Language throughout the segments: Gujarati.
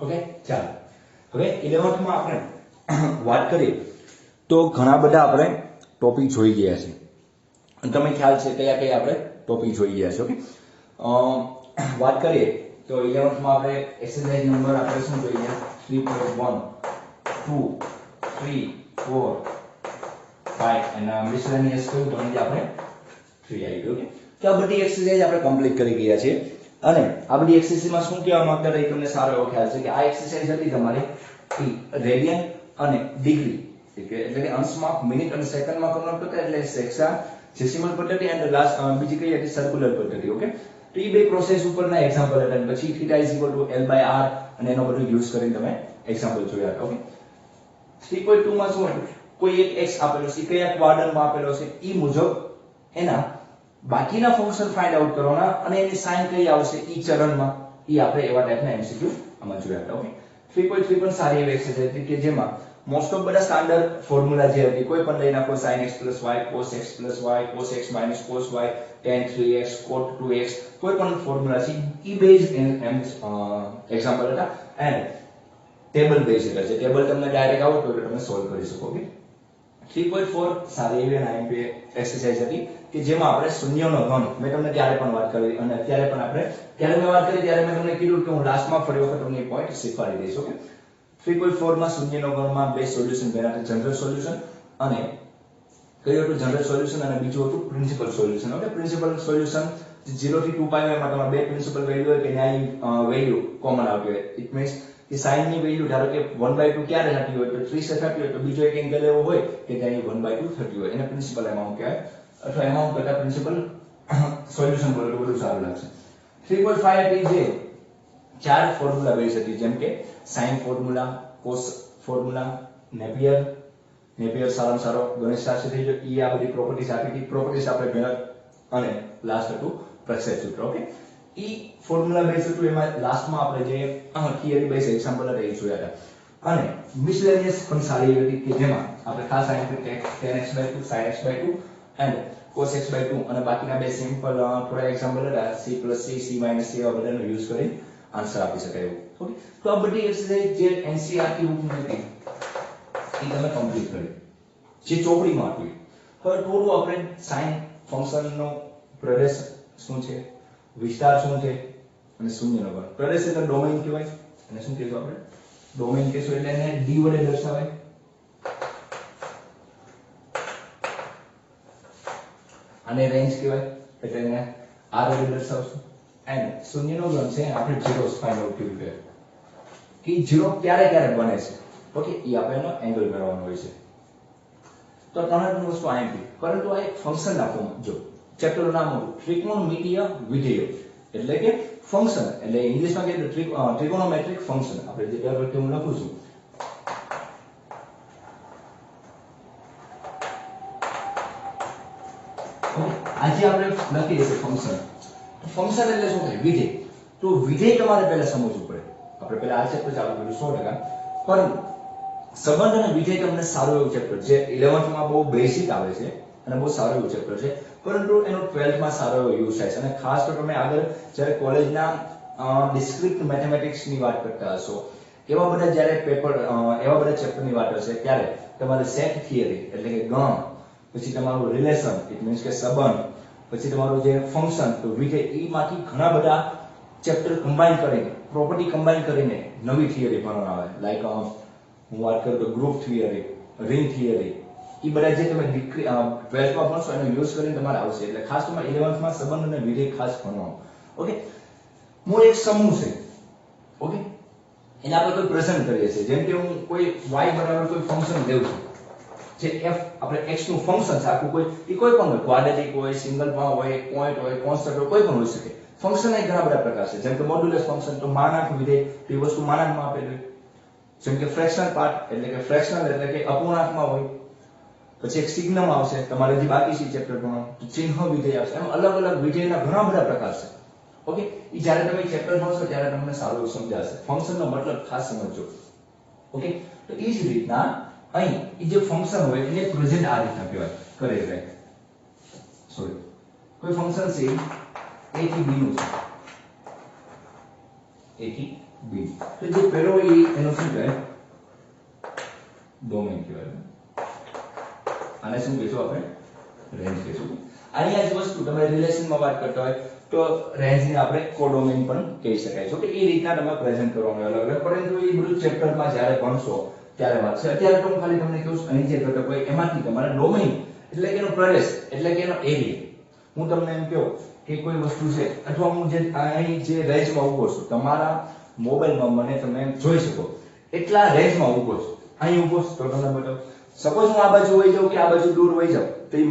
ઓકે ચાલો હવે 11th માં આપણે વાત કરીએ તો ઘણા બધા આપણે ટોપિક જોઈ ગયા છે અને તમને ખ્યાલ છે કયા કયા આપણે ટોપિક જોઈ ગયા છે ઓકે વાત કરીએ તો 11th માં આપણે એક્સરસાઇઝ નંબર આપણે શું જોઈ ગયા 3.1 2 3 4 5 અને મિસલેનિયસ કયું તો આપણે 3 આવી ગયું ઓકે તો આ બધી એક્સરસાઇઝ આપણે કમ્પ્લીટ કરી ગયા છે અને આ બધી એક્સરસાઇઝમાં શું કહેવા માંગતા હતા તમને સારો એવો ખ્યાલ છે કે આ એક્સરસાઇઝ હતી તમારી રેડિયન અને ડિગ્રી એટલે કે અંશમાં મિનિટ અને સેકન્ડમાં કન્વર્ટ કરતા એટલે સેક્સા ડેસિમલ પદ્ધતિ અને લાસ્ટ બીજી કઈ હતી સર્ક્યુલર પદ્ધતિ ઓકે તો એ બે પ્રોસેસ ઉપરના એક્ઝામ્પલ હતા અને પછી θ L/r અને એનો બધું યુઝ કરીને તમે એક્ઝામ્પલ જોયા હતા ઓકે 3.2 માં શું હતું કોઈ એક x આપેલો છે કયા ક્વાડ્રન્ટમાં આપેલો છે એ મુજબ એના બાકીના ફંક્શન ફાઇન્ડ આઉટ કરવાના અને એની સાઇન કઈ આવશે ઈ ચરણમાં ઈ આપણે એવા ટાઈપના MCQ આમાં જોયા હતા ઓકે 3.3 પણ સારી એવી એક્સરસાઇઝ હતી કે જેમાં મોસ્ટ ઓફ બધા સ્ટાન્ડર્ડ ફોર્મ્યુલા જે હતી કોઈ પણ લઈ નાખો sin x + y cos x + y cos x - cos y tan 3x cot 2x કોઈ પણ ફોર્મ્યુલા છે ઈ બેઝ એક્ઝામ્પલ હતા એન્ડ ટેબલ બેઝ એટલે છે ટેબલ તમને ડાયરેક્ટ આવડતું હોય તો તમે સોલ્વ કરી શકો ઓકે 3.4 સારી એવી IMP એક્સરસાઇઝ હતી કે જેમાં આપણે શૂન્યનો ઘન મેં તમને ત્યારે પણ વાત કરી અને અત્યારે પણ આપણે ત્યારે મેં વાત કરી ત્યારે મેં તમને કીધું કે હું લાસ્ટમાં ફરી વખત તમને પોઈન્ટ શીખવાડી દઈશ ઓકે 3.4 માં શૂન્યનો ઘનમાં બે સોલ્યુશન પહેલા જનરલ સોલ્યુશન અને કયું હતું જનરલ સોલ્યુશન અને બીજું હતું principal solution okay principal solution 0 થી 2π માં તમારા બે પ્રિન્સિપલ વેલ્યુ હોય કે ન્યાય વેલ્યુ કોમન આવતી હોય ઇટ મીન્સ કે sin ની વેલ્યુ ધારો કે 1/2 ક્યારે થતી હોય તો 30 થતી હોય તો બીજો એક એંગલ એવો હોય કે ત્યાં 1/2 થતી હોય એને પ્રિન્સિપલ એમાઉન્ટ કહેવાય અથવા એમાઉન્ટ કરતા પ્રિન્સિપલ સોલ્યુશન બોલો બધું સારું લાગશે 3.5 હતી જે ચાર ફોર્મ્યુલા બેઝ હતી જેમ કે sin formula cos formula Napier સારામાં સારો ગણેશ શાસ્ત્રી થઈ ગયો ઈ આ બધી પ્રોપર્ટીઝ આપી હતી પ્રોપર્ટીઝ આપણે પહેલા અને લાસ્ટ હતું પ્રક્ષેપ સૂત્ર ઓકે ઈ ફોર્મ્યુલા બેઝ હતું એમાં લાસ્ટમાં આપણે જે થિયરી બેઝ એક્ઝામ્પલ હતા એ જોયા હતા અને મિસલેનિયસ પણ સારી હતી કે જેમાં આપણે ખાસ આયા tan x/2 sin x/2 and cos x/2 અને બાકીના બે સિમ્પલ થોડા એક્ઝામ્પલ હતા c + c c - c આ બધાનો યુઝ કરી આન્સર આપી શકાય એવું ઓકે તો આ બધી એક્સરસાઇઝ જે NCERT બુકમાં હતી એ તમે કમ્પ્લીટ કરી જે ચોપડીમાં હતી હવે થોડું આપણે sin ફંક્શનનો પ્રદેશ શું છે વિસ્તાર શું છે અને શૂન્યનો ઘન પ્રદેશ એટલે ડોમેઇન કહેવાય અને શું કહેશું આપણે ડોમેઇન કહેશું એટલે એને d વડે દર્શાવાય અને રેન્જ કહેવાય એટલે એને r વડે દર્શાવશું એન્ડ શૂન્યનો ઘન છે આપણે ઝીરોસ ફાઇન્ડ આઉટ કર્યું છે કે ઝીરો ક્યારે ક્યારે બને છે ઓકે એ આપણે એનો એંગલ મેળવવાનો હોય છે તો ત્રણ વસ્તુ IMP પરંતુ આ એક ફંક્શન ફોર્મ જો ચેપ્ટર નામ હતું ત્રિકોણમિતીય વિધેયો એટલે કે ફંક્શન એટલે ઇંગ્લિશમાં કહે તો ટ્રિગોનોમેટ્રિક ફંક્શન આપણે જે દર વખતે હું લખું છું આજે આપણે લખી દઈએ ફંક્શન ફંક્શન એટલે શું થાય વિધેય તો વિધેય તમારે પહેલા સમજવું પડે આપણે પહેલા આ ચેપ્ટર ચાલુ કર્યું 100% પરંતુ સંબંધ અને વિધેય તમને સારું એવું ચેપ્ટર જે 11th માં બહુ બેસિક આવે છે અને બહુ સારું એવું ચેપ્ટર છે પરંતુ એનો 12th માં સારો એવો યુઝ થાય છે અને ખાસ તો તમે આગળ જ્યારે કોલેજના ડિસ્ક્રિપ્ટ મેથેમેટિક્સ ની વાત કરતા હશો એવા બધા જ્યારે પેપર એવા બધા ચેપ્ટર ની વાત હશે ત્યારે તમારે સેટ થિયરી એટલે કે ગણ પછી તમારું રિલેશન ઇટ મીન્સ કે સંબંધ પછી તમારું જે ફંક્શન તો વિધેય ઈમાંથી ઘણા બધા ચેપ્ટર કમ્બાઈન કરીને પ્રોપર્ટી કમ્બાઈન કરીને નવી થિયરી ભણવામાં આવે લાઈક હું વાત કરું તો ગ્રુપ થિયરી રિંગ થિયરી એ બધા જે તમે 12th માં ભણશો એનો યુઝ કરીને તમારે આવશે એટલે ખાસ તમારે 11th માં સંબંધ અને વિધેય ખાસ ભણવાનું ઓકે મૂળ એક સમૂહ છે ઓકે એને આપણે કોઈ પ્રેઝન્ટ કરીએ છીએ જેમ કે હું કોઈ y બરાબર કોઈ ફંક્શન લેવું છું જે f આપણે x નું ફંક્શન છે આખું કોઈ કોઈ પણ હોય ક્વાડ્રેટિક હોય સિંગલ હોય પોઈન્ટ હોય કોન્સ્ટન્ટ હોય કોઈ પણ હોઈ શકે ફંક્શન એ ઘણા બધા પ્રકાર છે જેમ કે મોડ્યુલસ ફંક્શન તો માનાંક વિધેય એ વસ્તુ માનાંકમાં આપેલી જેમ કે ફ્રેક્શનલ પાર્ટ એટલે કે ફ્રેક્શનલ એટલે કે અપૂર્ણાંકમાં હોય પછી એક સિગ્નમ આવશે તમારે જે બાકી છે ચેપ્ટર ભણવાનું તો ચિહ્ન વિધેય આવશે એમ અલગ અલગ વિધેયના ઘણા બધા પ્રકાર છે ઓકે ઈ જ્યારે તમે ચેપ્ટર ભણશો ત્યારે તમને સારું સમજાશે ફંક્શનનો મતલબ ખાસ સમજજો ઓકે તો એ જ રીતના અહીં એ જે ફંક્શન હોય એને પ્રેઝન્ટ આ રીતના કહેવાય કરે છે સોરી કોઈ ફંક્શન છે a થી b નું છે a થી b બી. તો જે પેલો એ એનો શું કહેવાય? ડોમેન કહેવાય. આને શું કહેશું આપણે? રેન્જ કહેશું. આની આ જ વસ્તુ તમે રિલેશનમાં વાત કરતા હોય તો રેન્જને આપણે કોડોમેન પણ કહી શકાય છે. કે એ રીતના તમે પ્રેઝન્ટ કરવાનું અલગ અલગ, પરંતુ એ બધું ચેપ્ટરમાં જ્યારે ભણશો ત્યારે વાત છે. અત્યારે તો હું ખાલી તમને કહું છું અહીં જે ઘટક હોય એમાંથી તમારા ડોમેન એટલે કે એનો પ્રદેશ એટલે કે એનો એરિયા. હું તમને એમ કહું કે કોઈ વસ્તુ છે અથવા હું જે અહીં જે રેન્જમાં ઊભો છું તમારા મોબાઈલમાં મને તમે જોઈ શકો એટલા રેન્જમાં ઊભો છું. અહીં ઊભો છું તો તમને બતાવો. સપોઝ હું આ બાજુ વહી જાઉં કે આ બાજુ દૂર વહી જાઉં તો એ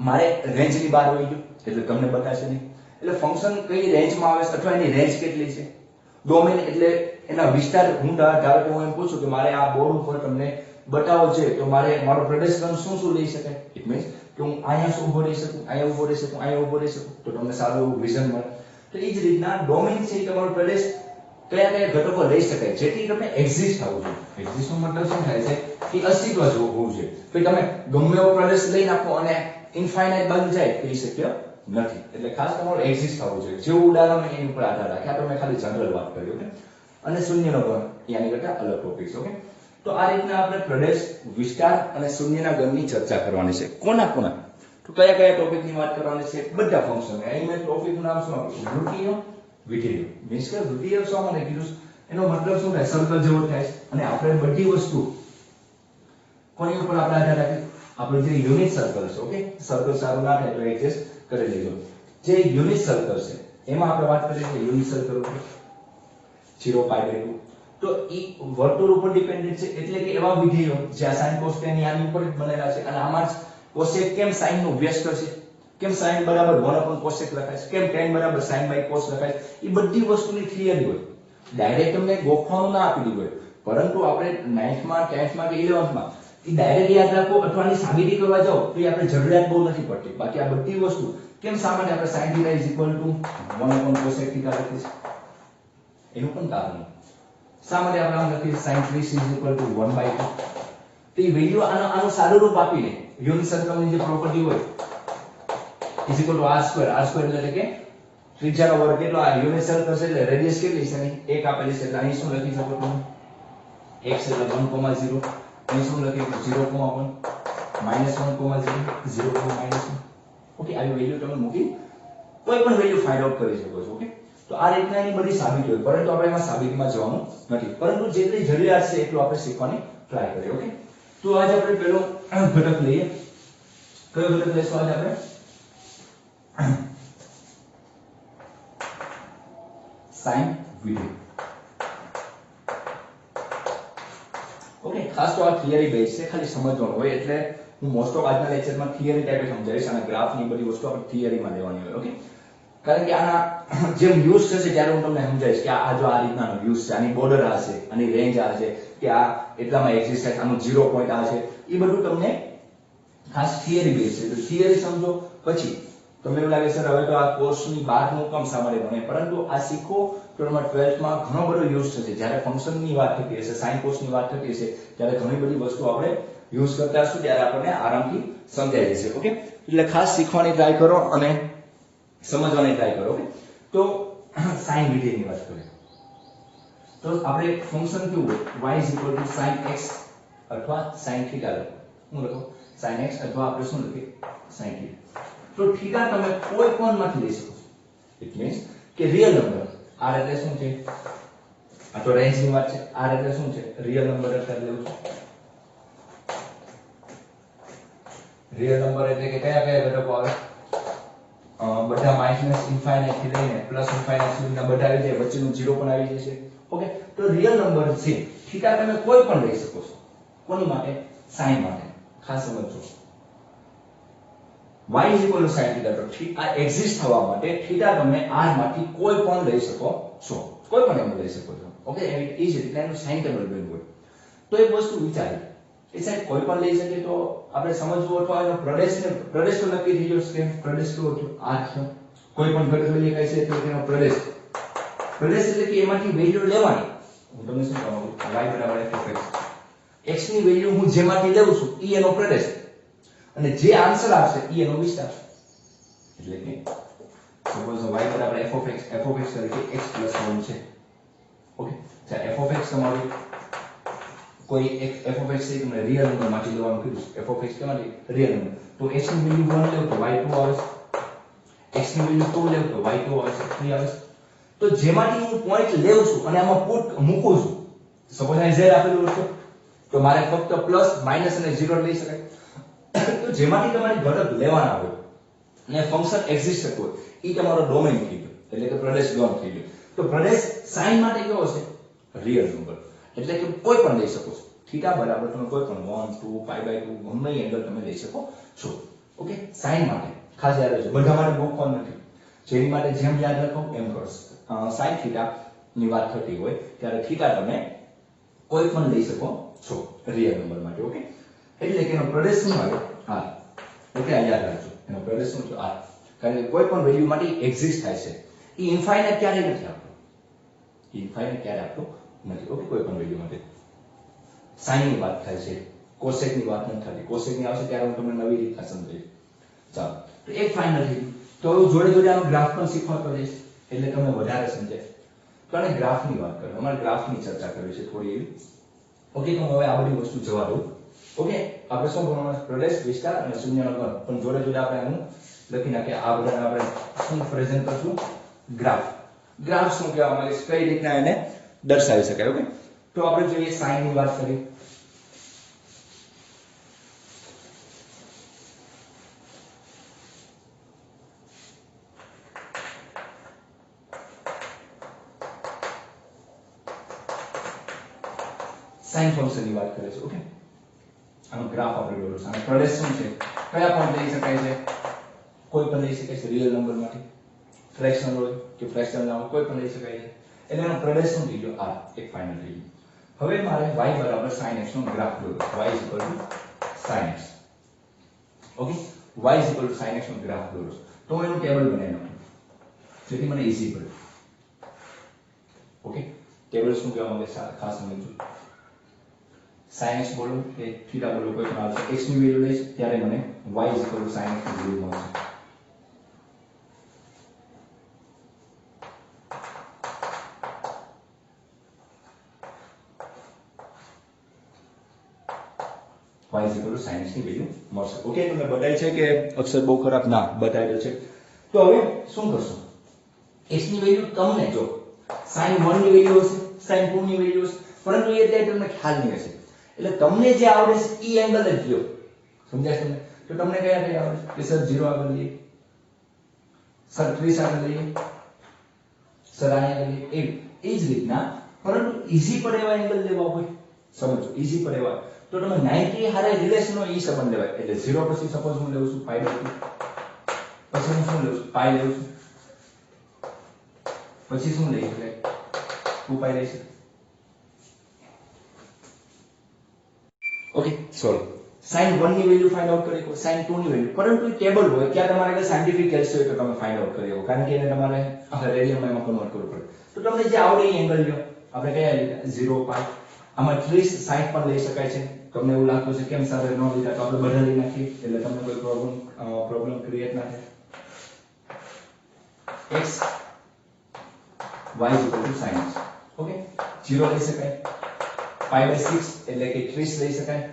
મારે રેન્જની બહાર વહી ગયું એટલે તમને બતાશે નહીં. એટલે ફંક્શન કઈ રેન્જમાં આવે છે અથવા એની રેન્જ કેટલી છે. ડોમેન એટલે એના વિસ્તાર. હું ધારો કે હું એમ પૂછું કે મારે આ બોર્ડ ઉપર તમને બતાવો છે તો મારે મારો પ્રદેશ શું શું લઈ શકાય. ઇટ મીન્સ કે હું અહીંયા શું ઊભો રહી શકું, અહીંયા ઊભો રહી શકું, અહીંયા ઊભો રહી શકું, તો તમને સારું એવું વિઝન મળે. તો એ જ રીતના ડોમેન છે એ તમારો પ્રદેશ કયા કયા ઘટકો લઈ શકાય જેથી તમે એક્ઝિસ્ટ થવું જોઈએ. એક્ઝિસ્ટ નો મતલબ શું થાય છે કે અસ્તિત્વ હોવું જોઈએ. તો તમે ગમે એવો પ્રદેશ લઈ નાખો અને ઇન્ફાઇનાઇટ બાજુ જાય તો એ શક્ય નથી. એટલે ખાસ તમારે એક્ઝિસ્ટ થવું જોઈએ. જેવું ઉદાહરણ એની ઉપર આધાર રાખે. આ તો મેં ખાલી જનરલ વાત કરી. ઓકે. અને શૂન્યનો ગણ એની કરતા અલગ ટોપિક છે. ઓકે. તો આ રીતના આપણે પ્રદેશ, વિસ્તાર અને શૂન્યના ગણની ચર્ચા કરવાની છે. કોના કોના? તો કયા કયા ટોપિકની વાત કરવાની છે? બધા ફંક્શન. અહીં મેં ટોપિકનું નામ શું આપ્યું? વૃત્તિય, વિધેય. મીન્સ કે વૃત્તિય શા માટે કીધું? એનો મતલબ શું થાય? સર્કલ જેવો થાય. અને આપણે બધી વસ્તુ કોની ઉપર આપણે આધાર રાખીએ? આપણે જે યુનિટ સર્કલ છે. ઓકે. સર્કલ સારું ના થાય તો એડજસ્ટ કરી લેજો. જે યુનિટ સર્કલ છે એમાં આપણે વાત કરીએ કે યુનિટ સર્કલ ઉપર 0π/2 તો એ વર્તુળ ઉપર ડિપેન્ડન્ટ છે. એટલે કે એવા વિધેયો જ્યાં sin cos tan આની ઉપર જ બનેલા છે. અને આમાં જ cosec કેમ sin નો વ્યસ્ત છે, કેમ sin બરાબર 1/cosec લખાય છે, કેમ tan બરાબર sin/cos લખાય છે. એ બધી વસ્તુની થિયરી હોય. ડાયરેક્ટ તમને ગોખવાનું ના આપી દીધું હોય, પરંતુ આપણે 9th માં 10th માં કે 11th માં એ ડાયરેક્ટ યાદ રાખો અથવા ની સાબિતી કરવા જાઓ તો એ આપણે જરૂરિયાત બહુ નથી પડતી. બાકી આ બધી વસ્તુ કેમ સામાન્ય આપણે sin θ = 1/cosec θ લખીએ છીએ એનું પણ કારણ શા માટે આપણે આમ લખીએ sin 3c = 1/2. તો એ વેલ્યુ આનું સાદું રૂપ આપીને યુનિટ સર્કલની જે પ્રોપર્ટી હોય = r2 એટલે કે ત્રિજ્યાનો વર્ગ કેટલો? આ યુનિટ સર્કલ છે એટલે રેડિયસ કેટલી છે? અહીં 1 આપેલી છે એટલે અહીં શું લખી શકો તમે? x એટલે 1,0. અહીં શું લખી? 0,1 -1,0 0,-1. ઓકે. આવી વેલ્યુ તમે મૂકી કોઈ પણ વેલ્યુ ફાઇન્ડ આઉટ કરી શકો છો. ઓકે. તો આ રીતના એની બધી સાબિતી હોય, પરંતુ આપણે એમાં સાબિતીમાં જવાનું નથી. પરંતુ જેટલી જરૂરિયાત છે એટલું આપણે શીખવાની ટ્રાય કરીએ. ઓકે. તો આજે આપણે પેલો ઘટક લઈએ. કયો ઘટક લઈશું આજે આપણે? sin વિધેય. ઓકે. ખાસ તો આ થિયરી બેઝ છે, ખાલી સમજવાનું હોય. એટલે હું મોસ્ટ ઓફ આજના લેક્ચરમાં થિયરી ટાઈપે સમજાવીશ અને ગ્રાફની બધી વસ્તુ આપણે થિયરીમાં લેવાની હોય. ઓકે. કારણ કે આના જેમ યુઝ થશે ત્યારે હું તમને સમજાવીશ કે આ જો આ રીતનાનો યુઝ છે, આની બોર્ડર આ છે, આની રેન્જ આ છે, કે આ એટલામાં એક્ઝિસ્ટ થાય, આનું 0 પોઈન્ટ આ છે, એ બધું તમને ખાસ થિયરી બેઝ છે. તો થિયરી સમજો પછી તમને એવું લાગે સર હવે તો આ કોર્સની બહારનું કામ સામાન્ય બને, પરંતુ આ શીખો તો તમારા 12th માં ઘણો બધો યુઝ થશે. જ્યારે ફંક્શનની વાત થતી હશે, સાઇન કોસની વાત થતી હશે ત્યારે ઘણી બધી વસ્તુ આપણે યુઝ કરતા હશું ત્યારે આપણને આરામથી સમજાઈ જશે. ઓકે. એટલે ખાસ શીખવાની ટ્રાય કરો અને સમજવાની ટ્રાય કરો. ઓકે. તો સાઇન વિધેયની વાત કરીએ તો આપણે ફંક્શન કેવું હોય? y = sin x અથવા sin θ લખો. હું લખો sin x અથવા આપણે શું લખીએ? sin θ. તો થીટા તમે કોઈ પણ માંથી લઈ શકો. ઇટ મીન્સ કે રિયલ નંબર r એટલે શું છે? આ તો રેન્જ ની વાત છે. r એટલે શું છે? રિયલ નંબર એટલે લેવું છે. રિયલ નંબર એટલે કે કયા કયા ઘટકો આવે? બધા માઇનસ ઇન્ફાઇનાઇટ થી લઈને પ્લસ ઇન્ફાઇનાઇટ સુધીના બધા આવી જાય, વચ્ચેનું 0 પણ આવી જશે. ઓકે. તો રિયલ નંબર છે થીટા તમે કોઈ પણ લઈ શકો છો. કોની માટે? સાઇન માટે. ખાસ સમજો. y = sin θ. તો આ એક્ઝિસ્ટ થવા માટે થીટા તમે r માંથી કોઈ પણ લઈ શકો છો. કોઈ પણ એમ લઈ શકો છો. ઓકે. એ જ રીતે એનું સાઇન ટેબલ બન્યું હોય. તો એક વસ્તુ વિચારી એ સાહેબ કોઈ પણ લઈ શકે તો આપણે સમજવું અથવા એનો પ્રદેશ તો નક્કી થઈ ગયો છે. પ્રદેશ કેવો થયો? r થયો. કોઈ પણ ઘટક લઈએ કઈ છે તો તેનો પ્રદેશ એટલે કે એમાંથી વેલ્યુ લેવાની. હું તમને શું કહું? y = f(x). x ની વેલ્યુ હું જેમાંથી લેઉં છું ઈ એનો પ્રદેશ અને જે આન્સર આવશે ઈ એનો વિસ્તાર. એટલે કે સપોઝ y બરાબર f of x તરીકે x plus 1 છે. ઓકે, ચાલ f of x તમારું કોઈ એક f of x છે તમને રિયલ નંબર માંથી લેવાનું કીધું. f of x કેમાંથી રિયલ નંબર. તો x ની વેલ્યુ 1 લેવ તો y2 આવે, x ની વેલ્યુ 2 લેવ તો y2 આવે, 3 આવે. તો જેમાંથી હું પોઈન્ટ લેઉં છું અને આમાં પુટ મૂકું છું, સપોઝ અહીં z આપેલું છે તો મારે ફક્ત પ્લસ માઈનસ અને 0 લઈ શકાય. તો જેમાંથી તમારી ઘટક લેવાના હોય અને ફંક્શન એક્ઝિસ્ટ હોય એ તમારો ડોમેન થઈ ગયો, એટલે કે પ્રદેશ ડોમ થઈ ગયો. તો પ્રદેશ સાઈન માટે કેવો છે? રિયલ નંબર, એટલે કે કોઈ પણ લઈ શકો છો. થીટા બરાબર તમે કોઈ પણ 1 2 π/2 ગમે એંગલ તમે લઈ શકો છો. ઓકે, સાઈન માટે ખાસ યાદ રાખજો, બધા માટે મૂકવાનું નથી. જેની માટે જેમ યાદ રાખો એમ કરો. સાઈન થીટા ની વાત થતી હોય ત્યારે થીટા તમે કોઈ પણ લઈ શકો છો રિયલ નંબર માટે. ઓકે, એટલે કે એનો પ્રદેશ શું આવે? r. ઓકે, આ યાદ રાખજો, એનો પ્રદેશ શું છે? r. કારણ કે કોઈ પણ વેલ્યુ માટે એક્ઝિસ્ટ થાય છે. એ ઇન્ફાઇનાઇટ ક્યારેય નથી આપતો, ઇન્ફાઇનાઇટ ક્યારે આપતો નથી. ઓકે, કોઈ પણ વેલ્યુ માટે સાઈન ની વાત થાય છે, કોસેક ની વાત નથી થતી. કોસેક ની આવશે ત્યારે હું તમને નવી રીતના સમજાવીશ. ચાલો, તો એક ફાઇનલ થઈ ગયું. તો હવે જોડે જોડે આનો ગ્રાફ પણ શીખવાતો જઈશ એટલે તમને વધારે સમજાય. તો આને ગ્રાફની વાત કરીએ, અમારે ગ્રાફની ચર્ચા કરવી છે થોડી એવી. ઓકે, તો હવે આ બધી વસ્તુ જવા દઉં. ઓકે, આપણે શું ભણવાનું? પ્રદેશ, વિસ્તાર અને શૂન્યનો ઘન. પણ જોડે જોડે આપણે આનું લખી નાખીએ. આ બધાને આપણે શું પ્રેઝન્ટ કરશું? ગ્રાફ. ગ્રાફ શું કહેવામાં આવે છે, કઈ રીતના એને દર્શાવી શકાય? ઓકે, તો આપણે જોઈએ સાઈન ની વાત કરીએ. સાઈન ફંક્શન ની વાત કરીએ છીએ. ઓકે, આનો ગ્રાફ આપણે દોરો. આનો પ્રદેશ શું છે? કયા પોઈન્ટ લઈ શકાય છે? કોઈ પણ લઈ શકાય છે રિયલ નંબર માંથી, ફ્રેક્શનલ હોય કે ફ્રેક્શનલ ના હોય, કોઈ પણ લઈ શકાય છે. એટલે એનો પ્રદેશ શું થઈ ગયો? r. એક ફાઇનલ થઈ ગયું. હવે મારે y બરાબર sin x નો ગ્રાફ દોરો. y sin x. Okay, y sin x નો ગ્રાફ દોરો. તો હું એનું ટેબલ બનાવી નાખું જેથી મને ઈઝી પડે. ઓકે, ટેબલ શું કહેવામાં આવે ખાસ સમજજો. sin x બોલો કે થીટા બોલો, કોઈ પણ આવશે. x ની વેલ્યુ લઈશ ત્યારે મને y sin x ની વેલ્યુ મળશે. y sin x ની વેલ્યુ મળશે. ઓકે, તમને બતાય છે કે અક્ષર બહુ ખરાબ? ના, બતાવેલો છે. તો હવે શું કરશું? x ની વેલ્યુ તમને જો sin 1 ની વેલ્યુ હશે, sin 2 ની વેલ્યુ હશે, પરંતુ એ ત્યારે તમને ખ્યાલ નહીં હશે. એટલે તમને જે આવડે છે એ એંગલ જ લ્યો. સમજાય તમને? તો તમને કયા કયા આવડે કે સર 0 આગળ લઈએ, સર 30 આગળ લઈએ, સર અહીંયા આગળ લઈએ. એ જ રીતના, પરંતુ ઈઝી પડે એવા એંગલ લેવા હોય, સમજો ઈઝી પડે એવા, તો તમે 90 હારે રિલેશન હોય એ સંબંધ લેવાય. એટલે 0 પછી સપોઝ હું લેઉં છું π/2, પછી હું શું લેઉં છું? π લેઉં છું, પછી શું લઈ શકાય? 2π લઈ શકાય. Okay, sorry. sin 1 ની વેલ્યુ ફાઇન્ડ આઉટ કરી શકો, sin 2 ની વેલ્યુ, પરંતુ એ ટેબલ હોય ત્યાં તમારે કે સાયન્ટિફિક કેલ્સ હોય તો તમે ફાઇન્ડ આઉટ કરી શકો, કારણ કે એને તમારે રેડિયનમાં એમાં કન્વર્ટ કરવું પડે. તો તમને જે આવડે એ એંગલ લ્યો. આપણે કયા લીધા? 0 π. આમાં 30 60 પણ લઈ શકાય છે. તમને એવું લાગતું છે કેમ સર ન લીધા? તો આપણે બધા લઈ નાખીએ એટલે તમને કોઈ પ્રોબ્લેમ ક્રિએટ ના થાય. x y sin x. Okay, 0 લઈ શકાય, π/6 એટલે કે 30 લઈ શકાય,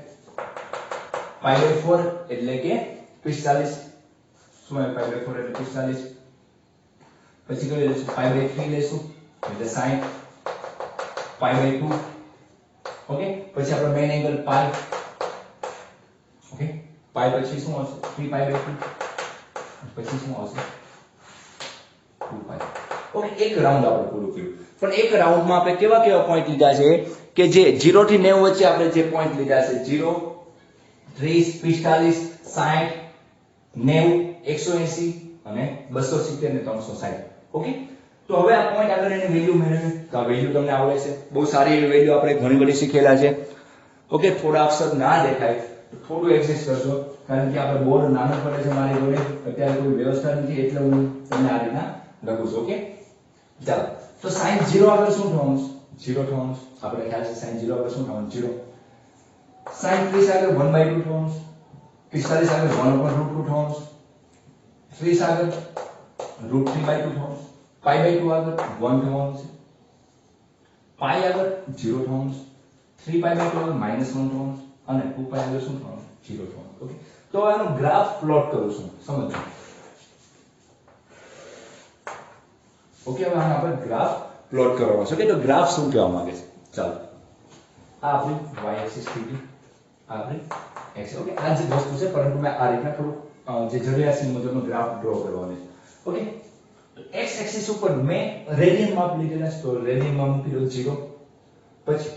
π/4 એટલે કે 45. શું આવે? π/4 એટલે 45. પછી કઈ લઈશું? π/3 લઈશું એટલે 60, π/2. ઓકે, પછી આપણો મેઈન એંગલ π. ઓકે, π પછી શું આવશે? 3π/2. પછી શું આવશે? 2π. ઓકે, એક રાઉન્ડ આપણે પૂરું કર્યું. પણ એક રાઉન્ડમાં આપણે કેવા કેવા પોઈન્ટ લીધા છે કે જે 0 થી 90 વચ્ચે આપણે જે પોઈન્ટ લીધા છે 0 30 45 60 90 180 અને 270 અને 360. ઓકે, તો હવે આ પોઈન્ટ આગળ એની વેલ્યુ મેળવીએ. તો આ વેલ્યુ તમને આવડે છે, બહુ સારી એવી વેલ્યુ આપણે ઘણી બધી શીખેલા છે. ઓકે, થોડા અક્ષર ના દેખાય તો થોડું એડજસ્ટ કરજો, કારણ કે આપણે બોર્ડ નાનો પડે છે મારી જોડે, અત્યારે કોઈ વ્યવસ્થા નથી એટલે હું તમને આ રીતના લખું છું. ઓકે, ચાલો. તો sin 0 આગળ શું થવાનું છે? 0 થવાનું છે. આપણે ખ્યાલ છે sin 0 આગળ શું થવાનું? 0. sin 30 આગળ 1/2 થવાનું છે. 45 આગળ 1/√2 થવાનું છે. 30 આગળ √3/2 થવાનું, π/2 આગળ 1 થવાનું છે, પાઈ આગળ 0 થવાનું છે, 3π/2 આગળ -1 થવાનું અને 2π આગળ શું થવાનું 0 થવાનું. ઓકે, તો આનો ગ્રાફ પ્લોટ કરું છું, સમજો. ઓકે, હવે આનો આપણે ગ્રાફ પ્લોટ કરવાનો છે. ઓકે, તો ગ્રાફ શું કહેવા માંગે છે? ચાલો, આ આપણી y એક્સિસ થઈ ગઈ, આ આપણી x. ઓકે, આ જ વસ્તુ છે, પરંતુ મેં આ રીતના થોડું જે જરૂરિયાત છે મુજબનો ગ્રાફ ડ્રો કરવાનો છે. ઓકે, x એક્સિસ ઉપર મેં રેડિયન માપ લીધેલા છે, તો રેડિયન માં મૂકી દઉં 0. પછી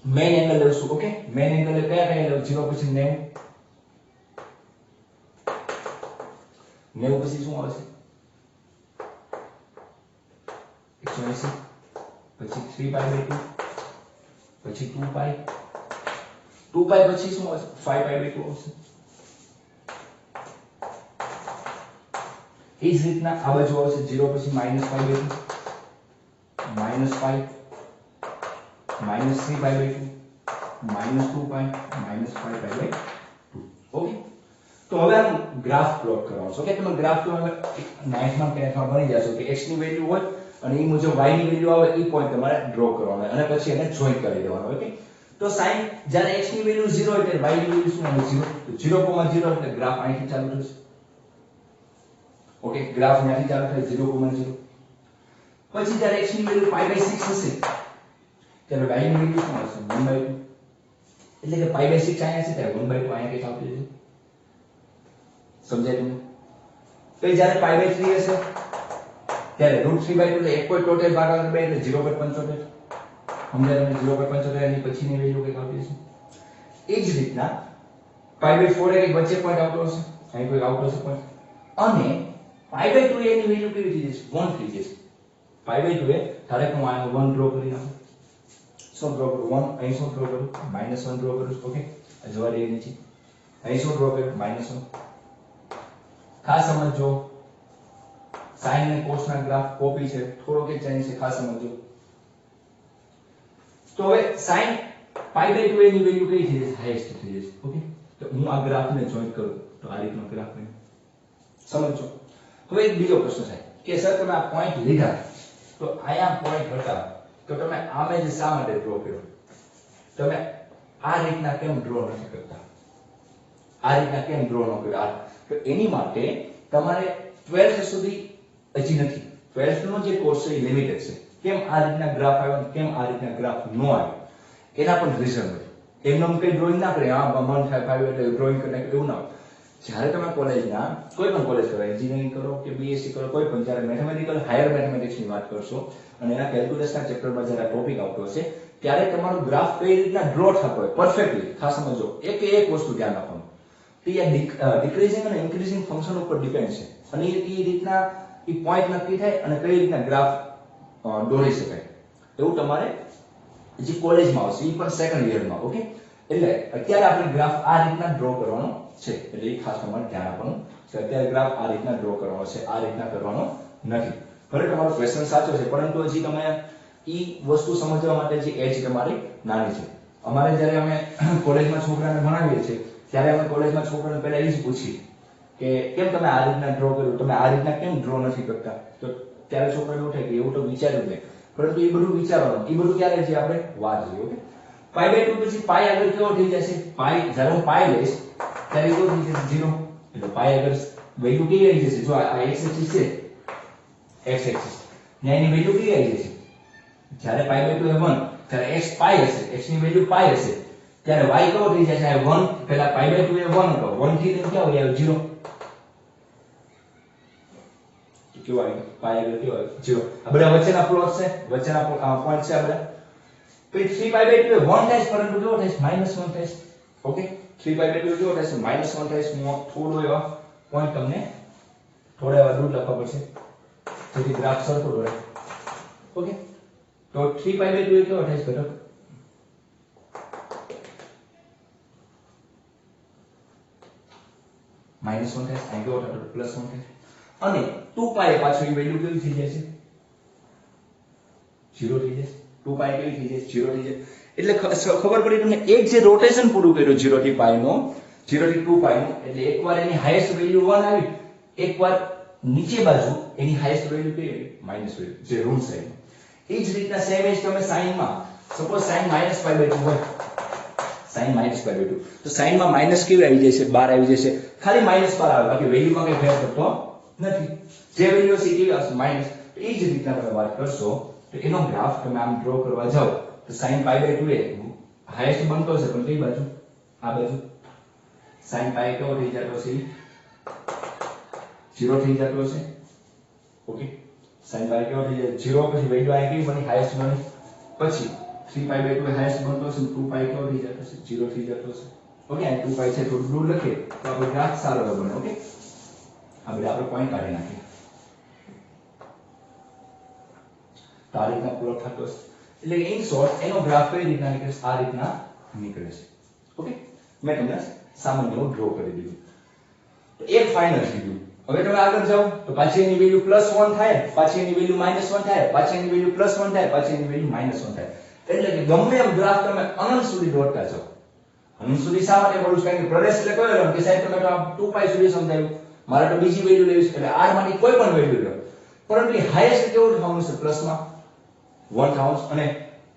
મેઇન એંગલ લઈશું. ઓકે, મેઇન એંગલ કયા કયા લઉં? 0 પછી 90 પછી શું આવશે? 180, પછી 3π/2, પછી 2π પછી શું આવશે? 5π/2 આવશે. એ જ રીતના આ બાજુ આવશે 0 પછી -π/2, -5, -3π/2, -2π, -5π/2. ઓકે, તો હવે આનો ગ્રાફ પ્લોટ કરવાનો છે. ઓકે, તમે ગ્રાફ તો 9th માં બની જશો કે x ની વેલ્યુ હોય અને એ મુજબ y ની વેલ્યુ આવે, એ પોઈન્ટ તમારે ડ્રો કરવાનો અને પછી એને જોઈન્ટ કરી દેવાનો. ઓકે, તો sin જ્યારે x ની વેલ્યુ 0 હોય ત્યારે y ની વેલ્યુ શું આવે? 0. 0,0 એટલે ગ્રાફ અહીંથી ચાલુ થશે. ઓકે, ગ્રાફ અહીંથી ચાલુ થાય 0,0. પછી જ્યારે x ની વેલ્યુ π/6 હશે ત્યારે y ની વેલ્યુ શું આવશે? 1/2. એટલે કે π/6 અહીંયા છે ત્યારે 1/2 અહીંયા કંઈક આવતી હશે. સમજાય તમને? તો જ્યારે π/3 હશે ત્યારે √3/2 એટલે એક કોઈ ટોટલ ભાગ આવે 2 એટલે 0.75. સમજાય તમને? 0.75 એની પછીની વેલ્યુ કંઈક આવતી હશે. એ જ રીતના π/4 એક વચ્ચે પોઈન્ટ આવતો હશે, અહીં કોઈ આવતો હશે પોઈન્ટ, અને π/2 એની વેલ્યુ કેવી થઈ જશે? 1 થઈ જશે. π/2 એ ધારે કે હું આ 1 ડ્રો કરી નાખું. શું ડ્રો કરું? 1. અહીં શું ડ્રો કરું? -1 ડ્રો કરું. ઓકે, આ જવા દે નીચે. અહીં શું ડ્રો કર્યું? -1. ખાસ સમજો, sin અને cos ના ગ્રાફ કોપી છે, થોડોક જ ચેન્જ છે, ખાસ સમજો. તો હવે sin π/2 એની વેલ્યુ કઈ થઈ જશે? હાઈએસ્ટ થઈ જશે. ઓકે, તો હું આ ગ્રાફને જોઈન્ટ કરું તો આ રીતનો ગ્રાફ બને. સમજો. હવે એક બીજો પ્રશ્ન થાય કે સર તમે આ પોઈન્ટ લીધા તો આયા પોઈન્ટ હતા તો તમે આમે જ શા માટે ડ્રો કર્યો? તમે આ રીતના કેમ ડ્રો નથી કરતા? આ રીતના કેમ ડ્રો ન કર્યો? તો એની માટે તમારે 12th સુધી હજી નથી. 12th નો જે કોર્સ છે એ લિમિટેડ છે. કેમ આ રીતના ગ્રાફ આવ્યો, કેમ આ રીતના ગ્રાફ ન આવ્યો, એના પણ રીઝન હોય. એમનો કઈ ડ્રોઈંગ ના કરે, આ મન થાય ફાવ્યું એટલે ડ્રોઈંગ કરી નાખ્યું, એવું ના હોય. જ્યારે તમે કોલેજના કોઈ પણ કોલેજ કરો, એન્જિનિયરિંગ કરો કે બીએસસી કરો, કોઈ પણ જ્યારે મેથેમેટિકલ હાયર મેથેમેટિક્સની વાત કરશો અને એના કેલ્ક્યુલસના ચેપ્ટરમાં જ્યારે ટોપિક આવતો હશે ત્યારે તમારો ગ્રાફ કઈ રીતના ડ્રો થતો હોય પરફેક્ટલી ખાસ સમજો. એક વસ્તુ ધ્યાન રાખવાનું કે આ ડિક્રીઝિંગ અને ઇન્ક્રીઝિંગ ફંક્શન ઉપર ડિપેન્ડ છે અને એ રીતના એ પોઈન્ટ નક્કી થાય અને કઈ રીતના ગ્રાફ દોરી શકાય એવું તમારે જે કોલેજમાં આવશે, એ પણ સેકન્ડ યરમાં. ઓકે, એટલે અત્યારે આપણે ગ્રાફ આ રીતના ડ્રો કરવાનો છે, એટલે એ ખાસ તમારે ધ્યાન આપવાનું છે. અત્યારે ગ્રાફ આ રીતના ડ્રો કરવાનો છે, આ રીતના કરવાનો નથી. ભલે તમારો ક્વેશ્ચન સાચો છે, પરંતુ હજી તમે ઈ વસ્તુ સમજવા માટે જે એજ તમારી નાની છે. અમારે જ્યારે અમે કોલેજમાં છોકરાને ભણાવીએ છીએ ત્યારે અમે કોલેજમાં છોકરાને પહેલા એ જ પૂછીએ કે કેમ તમે આ રીતના ડ્રો કર્યું, તમે આ રીતના કેમ ડ્રો નથી કરતા? તો ત્યારે છોકરાને એવું થાય કે એવું તો વિચાર્યું નહીં, પરંતુ એ બધું વિચારવાનું. એ બધું ક્યારે છે? આપણે વાત જોઈએ. ઓકે, π/2 પછી પાઈ આગળ કેવો થઈ જશે? પાઈ જ્યારે હું પાઈ લઈશ ત્યારે કેવો થઈ જશે? 0. એટલે પાઈ આગળ વેલ્યુ કેવી આવી જશે? જો આ x એક્સિસ છે, x એક્સિસ ને એની વેલ્યુ કેવી આવી જશે? જ્યારે π/2 એ 1, ત્યારે x પાઈ હશે, x ની વેલ્યુ પાઈ હશે, ત્યારે y કેવો થઈ જશે? આ 1. પહેલા π/2 એ 1 હતો, 1 થી લઈને ક્યાં આવ્યો? 0. તો કેવો આવ્યો? પાઈ આગળ કેવો આવ્યો? 0. આ બધા વચ્ચેના પ્લોટ છે, વચ્ચેના પોઈન્ટ છે આ બધા. પછી 3π/2 એ 1 થાય, પરંતુ કેવો થાય? -1 થાય. ઓકે, 3π/2 કેવો થાય? -1 થાય. હું થોડો એવા પોઈન્ટ તમને થોડા એવા દૂર લખવા પડશે જેથી ગ્રાફ સરખો દોરે. ઓકે, તો 3π/2 એ કેવો થાય? ઘટક -1 થાય. અહીં કેવો થાય? +1 થાય. અને 2π પાછું એ વેલ્યુ કેવી થઈ જશે? 0 થઈ જશે. 2π કેવી થઈ જશે? 0 થઈ જશે. એટલે ખબર પડી તમને, એક જે રોટેશન પૂરું કર્યું 0 થી π નો, 0 થી 2π નો, એટલે એકવાર એની હાઈએસ્ટ વેલ્યુ 1 આવી, એકવાર નીચે બાજુ એની હાઈએસ્ટ વેલ્યુ કેવી માઈનસ વેલ્યુ જે ઋણ સાઈડ એ જ રીતના સેમ એજ તમે સાઈનમાં સપોઝ સાઈન -π/2 હોય સાઈન -π/2 તો સાઈનમાં માઈનસ કેવી આવી જશે 12 આવી જશે ખાલી -12 આવે બાકી વેલ્યુમાં કઈ ફેર પડતો નથી જે વેલ્યુ છે કેવી આવશે માઈનસ તો એ જ રીતના તમે વાત કરશો તો એનો ગ્રાફ તમે આમ ડ્રો કરવા જાઓ તો sin π/2 એ હાઈએસ્ટ બનતો હશે પણ કઈ બાજુ આ બાજુ sin π કેવો થઈ જતો હશે 0 થઈ જતો હશે ઓકે sin π કેવો થઈ જાય 0 પછી વેલ્યુ આ કેવી બની હાઈએસ્ટ બની પછી 3π/2 હાઈએસ્ટ બનતો હશે 2π કેવો થઈ જતો હશે 0 થઈ જતો હશે ઓકે આ 2π છે થોડું દૂર લખીએ તો આપણો ગ્રાફ સારો બને ઓકે આપણે પોઈન્ટ કાઢી નાખીએ તો આ રીતના પ્લોટ થતો હશે એટલે ઇન શોર્ટ એનો ગ્રાફ કઈ રીતના નીકળે છે આ રીતના નીકળે છે ઓકે મેં તમને સામાન્ય ડ્રો કરી દીધું તો એક ફાઇનલ કીધું હવે તમે આગળ જાઓ તો પાછી એની વેલ્યુ +1 થાય પાછી એની વેલ્યુ -1 થાય પાછી એની વેલ્યુ +1 થાય પાછી એની વેલ્યુ -1 થાય એટલે કે ગમે એમ ગ્રાફ તમે અનંત સુધી દોડતા જાઓ અનંત સુધી શા માટે બોલું છું કારણ કે પ્રદેશ એટલે કયો કે સાહેબ તમે તો 2π સુધી સમજાવ્યું મારે તો બીજી વેલ્યુ લેવી છે એટલે r માંથી કોઈ પણ વેલ્યુ લો પરંતુ એ હાઈએસ્ટ કેવું થવાનું છે પ્લસમાં 1 થવાનું છે અને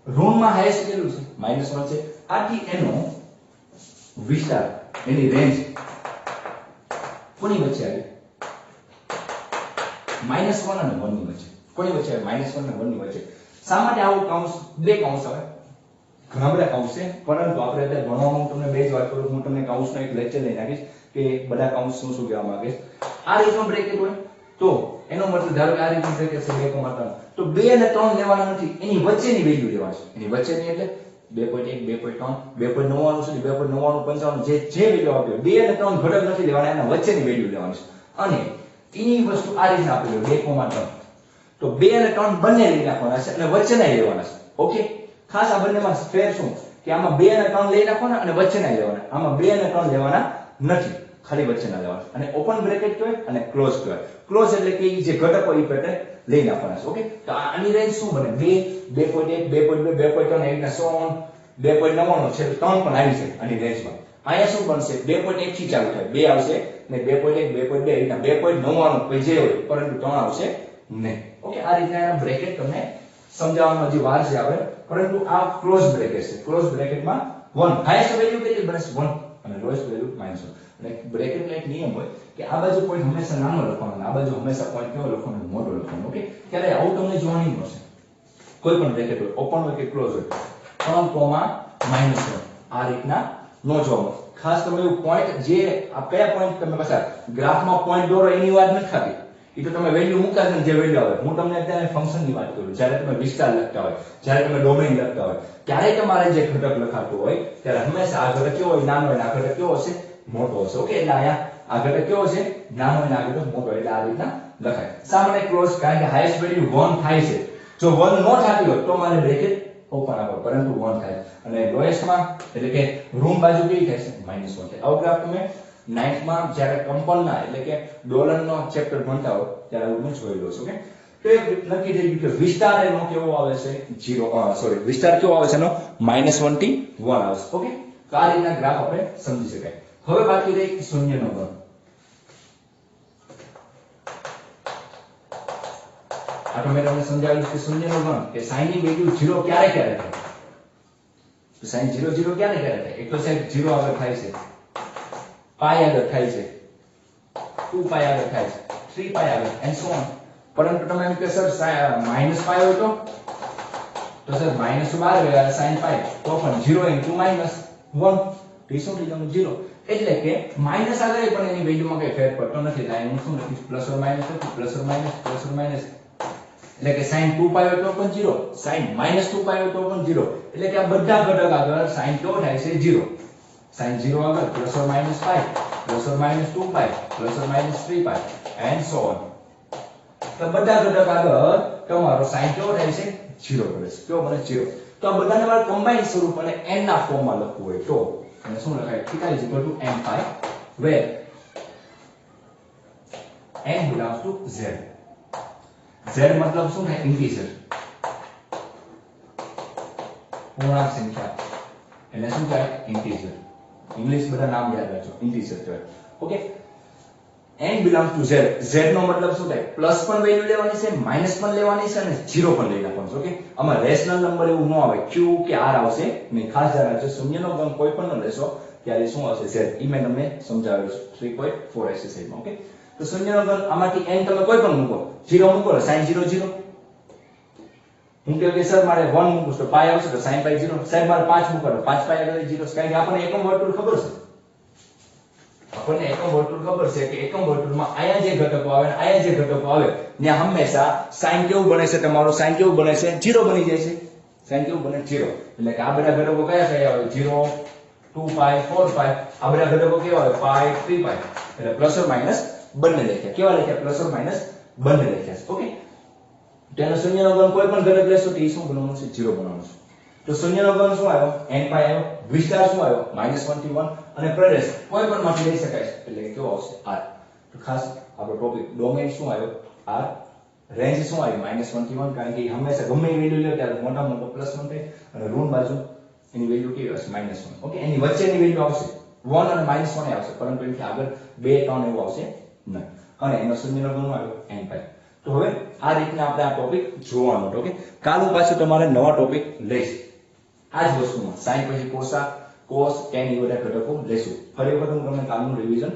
ઋણમાં હાઈએસ્ટ કેટલું છે -1 છે આથી એનો વિસ્તાર એની રેન્જ કોની વચ્ચે આવી -1 અને 1 ની વચ્ચે કોની વચ્ચે આવે -1 અને 1 ની વચ્ચે શા માટે આવું કૌંસ બે કૌંસ આવે ઘણા બધા કૌંસ છે પરંતુ આપણે અત્યારે ભણવામાં હું તમને બે જ વાત કરું હું તમને કૌંસનો એક લેક્ચર લઈ નાખીશ કે બધા કૌંસ શું કહેવા માંગે છે આ રીતનો બ્રેકેટ હોય તો એનો મતલબ ધારો કે આ રીતનું બ્રેકેટ છે 2,3 તો 2 અને 3 લેવાના નથી એની વચ્ચેની વેલ્યુ લેવાની છે એની વચ્ચેની એટલે 2.1 2.3 2.99 સુધી 2.99 55 જે વેલ્યુ આપ્યો 2 અને 3 ઘટક નથી લેવાના એના વચ્ચેની વેલ્યુ લેવાની છે અને એની વસ્તુ આ રીતના આપેલી 2,3 તો 2 અને 3 બંને લઈ નાખવાના છે અને વચ્ચેના લેવાના છે ઓકે ખાસ આ બંનેમાં ફેર શું કે આમાં 2 અને 3 લઈ નાખવાના અને વચ્ચેના લેવાના આમાં 2 અને 3 લેવાના નથી ખાલી વચ્ચેના લેવાના અને ઓપન બ્રેકેટ કહેવાય અને ક્લોઝ કહેવાય ક્લોઝ એટલે કે જે ઘટકો એ પેટે લઈ નાખવાના છે ઓકે તો આની રેન્જ શું બને 2 2.1 2.2 2.3 એવી રીતના 2.99 છે 3 પણ આવી છે આની રેન્જમાં અહીંયા શું બનશે 2.1 થી ચાલુ થાય 2 આવશે ને 2.1 2.2 એવી રીતના 2.99 કોઈ જે હોય પરંતુ 3 આવશે નહીં ઓકે આ રીતના બ્રેકેટ તમને સમજાવવામાં હજી વાર છે આવે પરંતુ આ ક્લોઝ બ્રેકેટ છે ક્લોઝ બ્રેકેટમાં 1 હાઈએસ્ટ વેલ્યુ કેટલી બને છે 1 અને લોએસ્ટ વેલ્યુ -1 અને બ્રેકેટનો એક નિયમ હોય કે આ બાજુ પોઈન્ટ હંમેશા નાનો લખવાનો આ બાજુ હંમેશા પોઈન્ટ કેવો લખવાનો મોટો લખવાનો ઓકે ત્યારે આવું તમને જોવા નહીં મળશે કોઈ પણ બ્રેકેટ હોય ઓપન હોય કે ક્લોઝ હોય 3, -1 આ રીતના નો જોવા મળે ખાસ તમે એવું પોઈન્ટ જે આ કયા પોઈન્ટ તમે પાછા ગ્રાફમાં પોઈન્ટ દોરો એની વાત નથી થતી એ તો તમે વેલ્યુ મૂકતા જ જે વેલ્યુ આવે હું તમને અત્યારે ફંક્શનની વાત કરું જ્યારે તમે વિસ્તાર લખતા હોય જ્યારે તમે ડોમેઇન લખતા હોય ત્યારે તમારે જે ઘટક લખાતો હોય ત્યારે હંમેશા આ ઘટક કેવો હોય નાનો હોય આ ઘટક કેવો હશે મોટો હશે ઓકે એટલે અહીંયા આ ઘટક કેવો છે નાનો હોય આ ઘટક મોટો એટલે આ રીતના લખાય શા માટે ક્લોઝ કારણ કે હાઈએસ્ટ વેલ્યુ 1 થાય છે જો 1 નો થતી હોય તો મારે બ્રેકેટ ઓપન આપો પરંતુ 1 થાય અને લોએસ્ટમાં એટલે કે ઋણ બાજુ કેવી થાય છે -1 થાય આવો ગ્રાફ તમે 9th માં જ્યારે કંપનના એટલે કે ડોલરનો ચેપ્ટર ભણતા હો ત્યારે આવું જોયેલું છે ઓકે તો એક નક્કી થઈ ગયું કે વિસ્તાર એનો કેવો આવે છે 0 વિસ્તાર કેવો આવે છે એનો -1 થી 1 આવે છે ઓકે તો આ રીતના ગ્રાફ આપણે સમજી શકાય હવે બાકી રહી શૂન્યનો ગણ આ તો મેં તમને સમજાવ્યું કે શૂન્યનો ગણ કે sin ની વેલ્યુ 0 ક્યારે ક્યારે થાય તો sin 0 0 ક્યારે ક્યારે થાય એક તો સાહેબ 0 આગળ થાય છે પાઈ આગળ થાય છે 2π આગળ થાય છે 3π આગળ and so on પરંતુ તમે એમ કે સર -π હોય તો સર -12 ગયા sin π તો પણ 0 into -1 તો શું થઈ જવાનું 0 એટલે કે માઈનસ આગળ પણ એની વેલ્યુમાં કઈ ફેર પડતો નથી એટલે હું શું લખીશ પ્લસ ઓર માઈનસ એટલે કે sin 2π હોય તો પણ 0 sin -2π હોય તો પણ 0 એટલે કે આ બધા ઘટક આગળ sin કેવો થાય છે 0 sin 0 આગળ +or -5 +or -2π +or -3π and so on તો બધા ઘટક આગળ તમારો sin કેવો થાય છે 0 બને છે કેવો બને 0 તો આ બધાને મારે કમ્બાઈન સ્વરૂપ અને n ના ફોર્મમાં લખવું હોય તો અને શું લખાય θ = m π where n belongs to z z मतलब શું થાય ઇન્ટીજર પૂર્ણાંક સંખ્યા એટલે શું થાય ઇન્ટીજર इंग्लिश બધા નામ યાદ રાખજો ઇન્ટીજર કહેવાય okay n belongs to z. z નો મતલબ શું થાય? પ્લસ પણ વેલ્યુ લેવાની છે, માઈનસ પણ લેવાની છે અને 0 પણ લઈ નાખવાનું છે. ઓકે, આમાં રેશનલ નંબર એવું ન આવે, q કે r આવશે નહીં. ખાસ ધ્યાન રાખજો, શૂન્યનો ગણ કોઈ પણ ન લેશો ત્યારે શું આવશે? z. ઈ મેં તમને સમજાવેલું છે 3.4 એક્સરસાઇઝ માં. ઓકે, તો શૂન્યનો ગણ આમાંથી n તમે કોઈ પણ મૂકો, 0 મૂકો sin 0 0. હું કહું કે સર મારે 1 મૂકું તો પાઈ આવશે તો sin પાઈ 0. સાહેબ મારે 5 મૂકો તો 5 પાઈ આગળ 0. કારણ કે આપણને એકમ વર્તુળ ખબર છે, આપણને એકમ વર્તુળ ખબર છે કે એકમ વર્તુળમાં આયા જે ઘટકો આવે અને આયા જે ઘટકો આવે ત્યાં હંમેશા sin કેવું બને છે? તમારું sin કેવું બને છે? 0 બની જાય છે. sin કેવું બને? 0. એટલે કે આ બધા ઘટકો કયા કયા આવે? 0, 2 પાઈ, 4 પાઈ. આ બધા ઘટકો કેવા આવે? પાઈ, 3 પાઈ. એટલે પ્લસ ઓર માઈનસ બંને લખ્યા. કેવા લખ્યા? પ્લસ ઓર માઈનસ બંને લખ્યા. ઓકે, તેનો શૂન્યનો ગણ કોઈ પણ ઘટક લેશો તો એ શું બનવાનું છે? 0 બનવાનું છે. તો શૂન્યનો ગણ શું આવ્યો? n પાઈ આવ્યો. વિસ્તાર શું આવ્યો? -1 થી 1. અને પ્રદેશ કોઈ પણ માંથી લઈ શકાય છે, એટલે કે કેવો આવશે? r. તો ખાસ આપણો ટોપિક ડોમેન શું આવ્યો? r. રેન્જ શું આવી? -1 થી 1. કારણ કે હંમેશા ગમે એ વેલ્યુ લે ત્યારે મોટા મોટો +1 થાય અને ઋણ બાજુ એની વેલ્યુ કેવી હશે? -1. ઓકે, એની વચ્ચેની વેલ્યુ આવશે 1 અને -1 આવશે, પરંતુ એનાથી આગળ 2 3 એવું આવશે નહીં. અને એનો શૂન્યનો ગણ આવ્યો n પાઈ. તો હવે આ રીતના આપણે આ ટોપિક જોવાનો. ઓકે, કાલ હું પાછું તમારે નવા ટોપિક લઈશ આ જ વસ્તુમાં. sin પછી કોસા, cos, tan એ બધા ઘટકો લેશું. ફરી વખત હું તમને કાલનું રિવિઝન,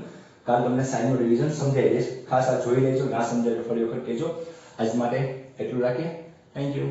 કાલ તમને sin નું રિવિઝન સમજાવી દઈશ. ખાસ આ જોઈ લેજો, ના સમજાય તો ફરી વખત કહેજો. આજ માટે એટલું રાખીએ. Thank you.